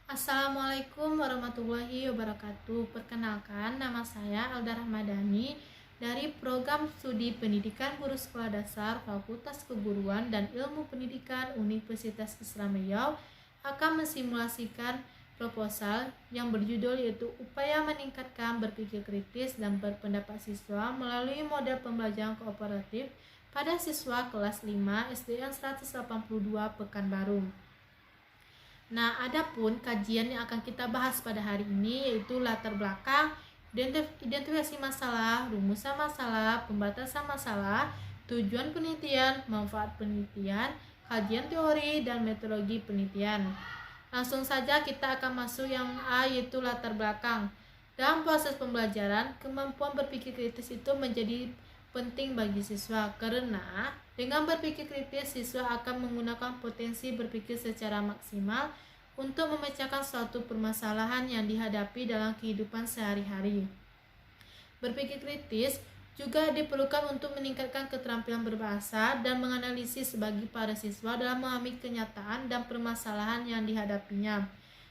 Assalamualaikum warahmatullahi wabarakatuh. Perkenalkan, nama saya Alda Rahmadani dari Program Studi Pendidikan Guru Sekolah Dasar Fakultas Keguruan dan Ilmu Pendidikan Universitas Islam Riau akan mensimulasikan proposal yang berjudul yaitu Upaya Meningkatkan Berpikir Kritis dan Berpendapat Siswa melalui Model Pembelajaran Kooperatif pada siswa kelas 5 SDN 182 Pekanbaru. Nah, adapun kajian yang akan kita bahas pada hari ini yaitu latar belakang, identifikasi masalah, rumusan masalah, pembatasan masalah, tujuan penelitian, manfaat penelitian, kajian teori, dan metodologi penelitian. Langsung saja kita akan masuk yang A, yaitu latar belakang. Dalam proses pembelajaran, kemampuan berpikir kritis itu menjadi penting bagi siswa karena dengan berpikir kritis siswa akan menggunakan potensi berpikir secara maksimal untuk memecahkan suatu permasalahan yang dihadapi dalam kehidupan sehari-hari. Berpikir kritis juga diperlukan untuk meningkatkan keterampilan berbahasa dan menganalisis bagi para siswa dalam memahami kenyataan dan permasalahan yang dihadapinya.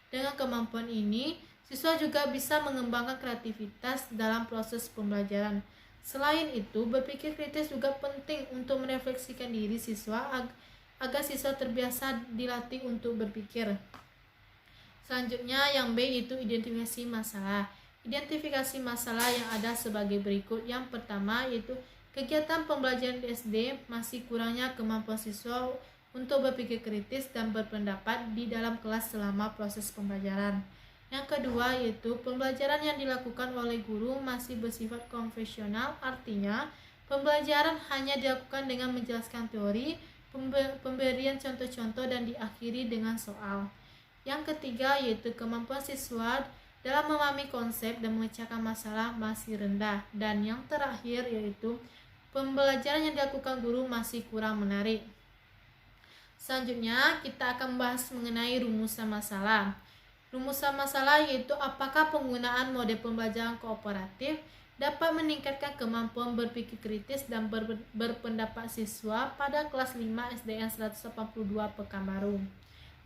Dengan kemampuan ini, siswa juga bisa mengembangkan kreativitas dalam proses pembelajaran. Selain itu, berpikir kritis juga penting untuk merefleksikan diri siswa agar siswa terbiasa dilatih untuk berpikir. Selanjutnya yang B yaitu identifikasi masalah. Identifikasi masalah yang ada sebagai berikut. Yang pertama yaitu kegiatan pembelajaran di SD masih kurangnya kemampuan siswa untuk berpikir kritis dan berpendapat di dalam kelas selama proses pembelajaran. Yang kedua yaitu pembelajaran yang dilakukan oleh guru masih bersifat konvensional, artinya pembelajaran hanya dilakukan dengan menjelaskan teori, pemberian contoh-contoh dan diakhiri dengan soal. Yang ketiga yaitu kemampuan siswa dalam memahami konsep dan memecahkan masalah masih rendah. Dan yang terakhir yaitu pembelajaran yang dilakukan guru masih kurang menarik. Selanjutnya kita akan bahas mengenai rumusan masalah. Rumusan masalah yaitu apakah penggunaan model pembelajaran kooperatif dapat meningkatkan kemampuan berpikir kritis dan berpendapat siswa pada kelas 5 SDN 182 Pekanbaru.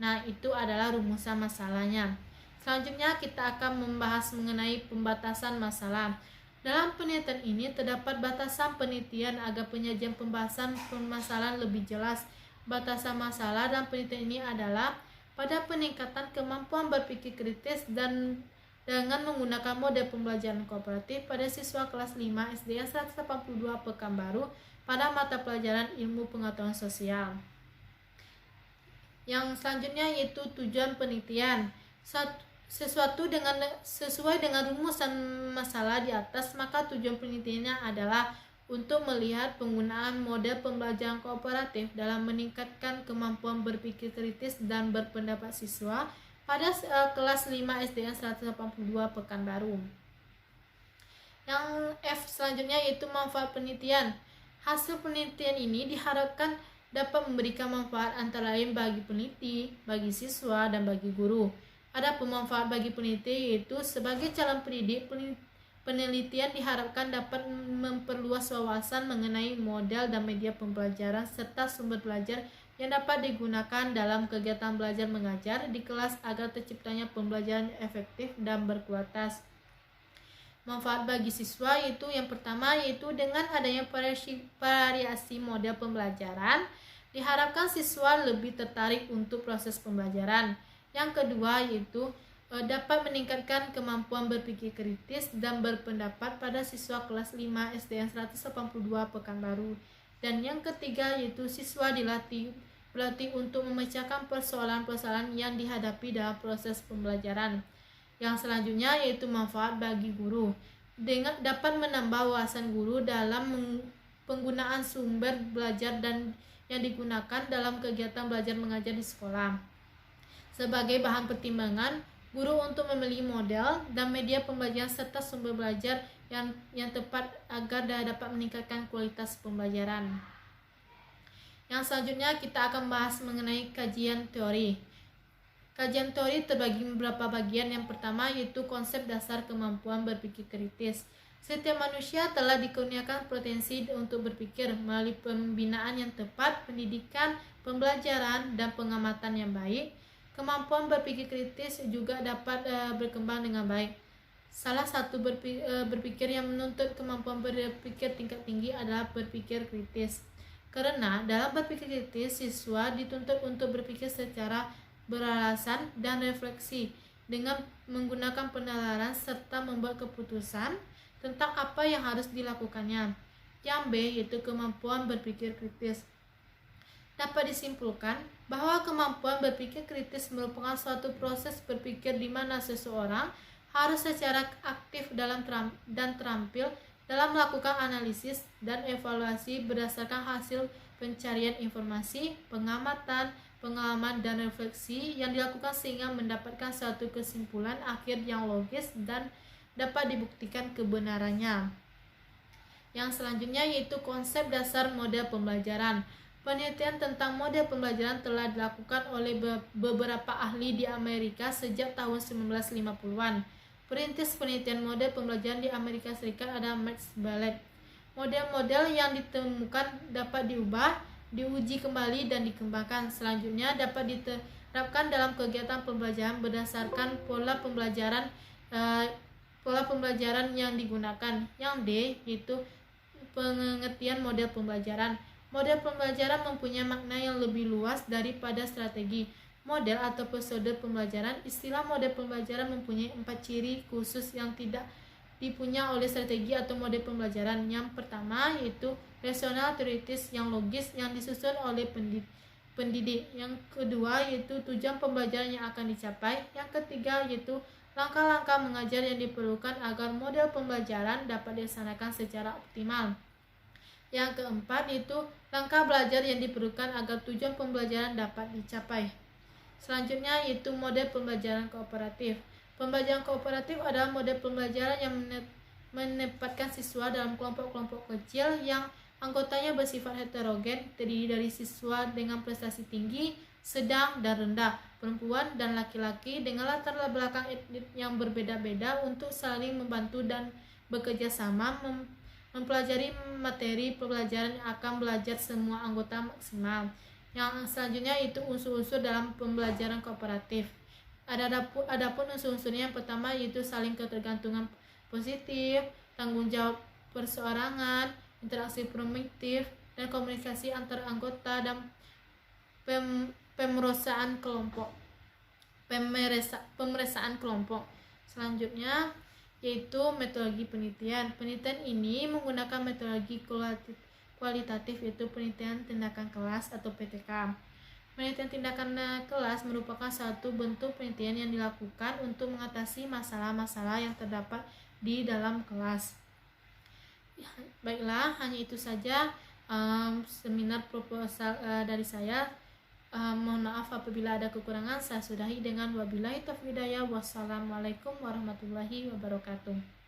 Nah, itu adalah rumusan masalahnya. Selanjutnya kita akan membahas mengenai pembatasan masalah. Dalam penelitian ini terdapat batasan penelitian agar penyajian pembahasan permasalahan lebih jelas. Batasan masalah dalam penelitian ini adalah pada peningkatan kemampuan berpikir kritis dan dengan menggunakan model pembelajaran kooperatif pada siswa kelas 5 SDN 182 Pekanbaru pada mata pelajaran ilmu pengetahuan sosial. Yang selanjutnya yaitu tujuan penelitian. Sesuai dengan rumusan masalah di atas, maka tujuan penelitiannya adalah untuk melihat penggunaan model pembelajaran kooperatif dalam meningkatkan kemampuan berpikir kritis dan berpendapat siswa pada kelas 5 SDN 182 Pekanbaru. Yang F selanjutnya yaitu manfaat penelitian. Hasil penelitian ini diharapkan dapat memberikan manfaat antara lain bagi peneliti, bagi siswa, dan bagi guru. Ada pemanfaat bagi peneliti yaitu sebagai calon pendidik, penelitian diharapkan dapat memperluas wawasan mengenai model dan media pembelajaran serta sumber belajar yang dapat digunakan dalam kegiatan belajar mengajar di kelas agar terciptanya pembelajaran efektif dan berkualitas. Manfaat bagi siswa yaitu yang pertama yaitu dengan adanya variasi model pembelajaran diharapkan siswa lebih tertarik untuk proses pembelajaran. Yang kedua yaitu dapat meningkatkan kemampuan berpikir kritis dan berpendapat pada siswa kelas 5 SDN 182 Pekanbaru. Dan yang ketiga yaitu siswa berlatih untuk memecahkan persoalan-persoalan yang dihadapi dalam proses pembelajaran. Yang selanjutnya yaitu manfaat bagi guru. Dengan dapat menambah wawasan guru dalam penggunaan sumber belajar dan yang digunakan dalam kegiatan belajar mengajar di sekolah. Sebagai bahan pertimbangan guru untuk memilih model dan media pembelajaran serta sumber belajar yang tepat agar dapat meningkatkan kualitas pembelajaran. Yang selanjutnya kita akan bahas mengenai kajian teori. Kajian teori terbagi beberapa bagian. Yang pertama yaitu konsep dasar kemampuan berpikir kritis. Setiap manusia telah dikurniakan potensi untuk berpikir melalui pembinaan yang tepat, pendidikan, pembelajaran, dan pengamatan yang baik. Kemampuan berpikir kritis juga dapat berkembang dengan baik. Salah satu berpikir yang menuntut kemampuan berpikir tingkat tinggi adalah berpikir kritis. Karena dalam berpikir kritis, siswa dituntut untuk berpikir secara beralasan dan refleksi dengan menggunakan penalaran serta membuat keputusan tentang apa yang harus dilakukannya. Yang B yaitu kemampuan berpikir kritis. Dapat disimpulkan bahwa kemampuan berpikir kritis merupakan suatu proses berpikir di mana seseorang harus secara aktif dan terampil dalam melakukan analisis dan evaluasi berdasarkan hasil pencarian informasi, pengamatan, pengalaman, dan refleksi yang dilakukan sehingga mendapatkan suatu kesimpulan akhir yang logis dan dapat dibuktikan kebenarannya. Yang selanjutnya yaitu konsep dasar model pembelajaran. Penelitian tentang model pembelajaran telah dilakukan oleh beberapa ahli di Amerika sejak tahun 1950-an. Perintis penelitian model pembelajaran di Amerika Serikat adalah Max Ballet. Model-model yang ditemukan dapat diubah, diuji kembali, dan dikembangkan. Selanjutnya dapat diterapkan dalam kegiatan pembelajaran berdasarkan pola pembelajaran yang digunakan. Yang D yaitu pengertian model pembelajaran. Model pembelajaran mempunyai makna yang lebih luas daripada strategi. Model atau metode pembelajaran. Istilah model pembelajaran mempunyai 4 ciri khusus yang tidak dipunyai oleh strategi atau model pembelajaran. Yang pertama yaitu rasional teoritis yang logis yang disusun oleh pendidik. Yang kedua yaitu tujuan pembelajaran yang akan dicapai. Yang ketiga yaitu langkah-langkah mengajar yang diperlukan agar model pembelajaran dapat dilaksanakan secara optimal. Yang keempat yaitu langkah belajar yang diperlukan agar tujuan pembelajaran dapat dicapai. Selanjutnya yaitu model pembelajaran kooperatif. Pembelajaran kooperatif adalah model pembelajaran yang menempatkan siswa dalam kelompok-kelompok kecil yang anggotanya bersifat heterogen, terdiri dari siswa dengan prestasi tinggi, sedang, dan rendah, perempuan dan laki-laki dengan latar belakang etnik yang berbeda-beda untuk saling membantu dan bekerja sama mempelajari materi pembelajaran yang akan belajar semua anggota maksimal. Yang selanjutnya itu unsur-unsur dalam pembelajaran kooperatif. Adapun unsur-unsurnya yang pertama yaitu saling ketergantungan positif, tanggung jawab perseorangan, interaksi primitif, dan komunikasi antar anggota dan pemerasaan kelompok. Selanjutnya yaitu metodologi penelitian. Penelitian ini menggunakan metodologi kualitatif yaitu penelitian tindakan kelas atau PTK. Penelitian tindakan kelas merupakan satu bentuk penelitian yang dilakukan untuk mengatasi masalah-masalah yang terdapat di dalam kelas. Baiklah, hanya itu saja seminar proposal dari saya. Mohon maaf apabila ada kekurangan. Saya sudahi dengan wabillahi taufiq hidayah. Wassalamualaikum warahmatullahi wabarakatuh.